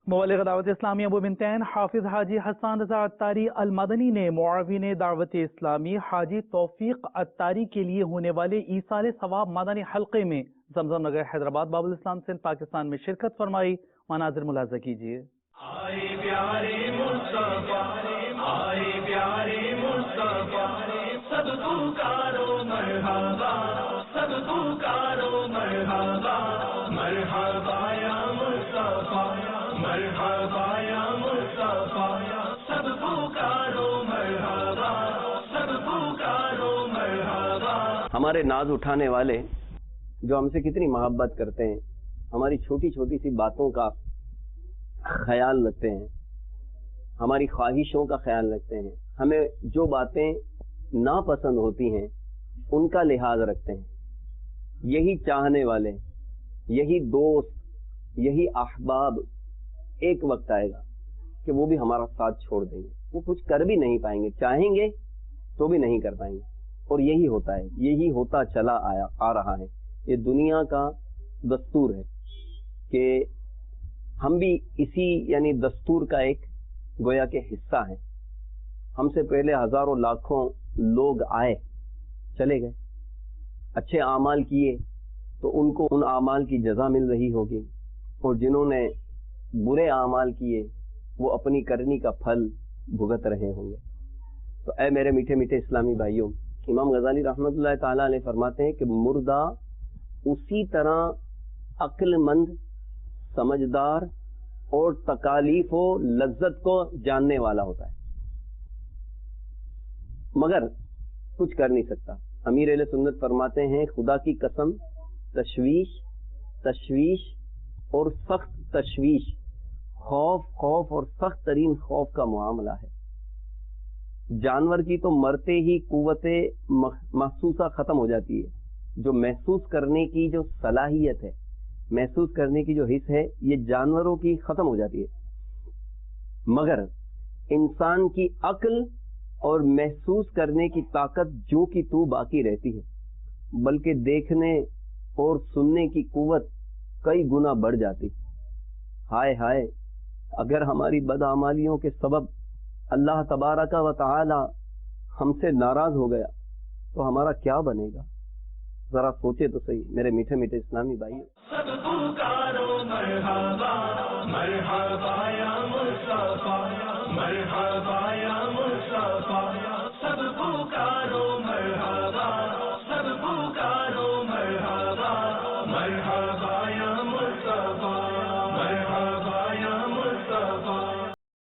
مبلغ دعوت اسلامی ابو بنتین حافظ حاجی حسان رضا عطاری المدنی نے معاون دعوت اسلامی حاجی توفیق عطاری کے لیے ہونے والے ایصال ثواب مدنی حلقے میں زمزم نگر حیدرآباد باب الاسلام سندھ پاکستان میں شرکت فرمائی. مناظر ملاحظہ کیجیے. ہمارے ناز اٹھانے والے جو ہم سے کتنی محبت کرتے ہیں، ہماری چھوٹی چھوٹی سی باتوں کا خیال رکھتے ہیں، ہماری خواہشوں کا خیال رکھتے ہیں، ہمیں جو باتیں ناپسند ہوتی ہیں ان کا لحاظ رکھتے ہیں. یہی چاہنے والے، یہی دوست، یہی احباب ایک وقت آئے گا کہ وہ بھی ہمارا ساتھ چھوڑ دیں گے، وہ کچھ کر بھی نہیں پائیں گے، چاہیں گے تو بھی نہیں کر پائیں گے. اور یہی ہوتا ہے، یہی ہوتا چلا آ رہا ہے. یہ دنیا کا دستور ہے کہ ہم بھی اسی یعنی دستور کا ایک گویا کے حصہ ہیں. ہم سے پہلے ہزاروں لاکھوں لوگ آئے، چلے گئے، اچھے اعمال کیے تو ان کو ان اعمال کی جزا مل رہی ہوگی، اور جنہوں نے برے اعمال کیے وہ اپنی کرنی کا پھل بھگت رہے ہوں گے. تو اے میرے میٹھے میٹھے اسلامی بھائیوں، امام غزالی رحمۃ اللہ تعالی علیہ فرماتے ہیں کہ مردہ اسی طرح عقل مند، سمجھدار اور تکالیف و لذت کو جاننے والا ہوتا ہے، مگر کچھ کر نہیں سکتا. امیر اہل سنت فرماتے ہیں خدا کی قسم، تشویش اور سخت تشویش، خوف اور سخت ترین خوف کا معاملہ ہے. جانور کی تو مرتے ہی قوت محسوسہ ختم ہو جاتی ہے. جو محسوس کرنے کی جو صلاحیت ہے، محسوس کرنے کی جو حس ہے، یہ جانوروں کی ختم ہو جاتی ہے. مگر انسان کی عقل اور محسوس کرنے کی طاقت جو کی تو باقی رہتی ہے، بلکہ دیکھنے اور سننے کی قوت کئی گنا بڑھ جاتی. ہائے ہائے، اگر ہماری بدعمالیوں کے سبب اللہ تبارک و تعالی ہم سے ناراض ہو گیا تو ہمارا کیا بنے گا؟ ذرا سوچے تو صحیح میرے میٹھے میٹھے اسلامی بھائیوں. مرحبا یا مصطفیٰ، مرحبا یا